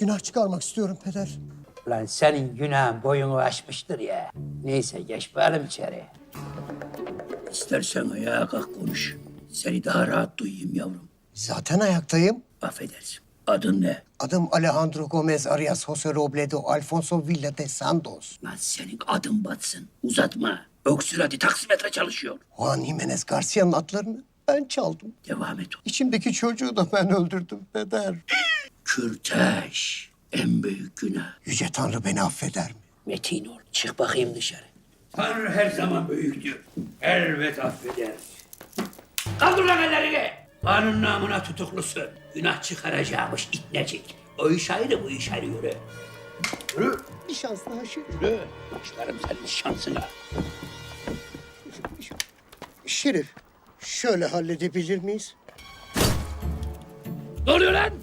Günah çıkarmak istiyorum peder. Lan senin günahın boyunu aşmıştır ya. Neyse geç bakalım içeri. İstersen ayağa kalk konuş. Seni daha rahat duyayım yavrum. Zaten ayaktayım. Affedersin. Adın ne? Adım Alejandro Gomez Arias Jose Robledo Alfonso Villa de Santos. Lan senin adın batsın. Uzatma. Öksür hadi taksimetre çalışıyor. Juan Jimenez Garcia'nın atlarını ben çaldım. Devam et. İçimdeki çocuğu da ben öldürdüm peder. Kürtaj. En büyük günah. Yüce Tanrı beni affeder mi? Metin ol. Çık bakayım dışarı. Tanrı her zaman büyüktür. Elbet affeder. Kaldır lan ellerini. Kanun namına tutuklusun. Günah çıkaracakmış itnecik. O iş ayrı bu iş ayrı yürü. Yürü. Bir şans daha Şerif. Yürü. Başlarım senin şansına. Şerif, şöyle halledebilir miyiz? Ne oluyor lan?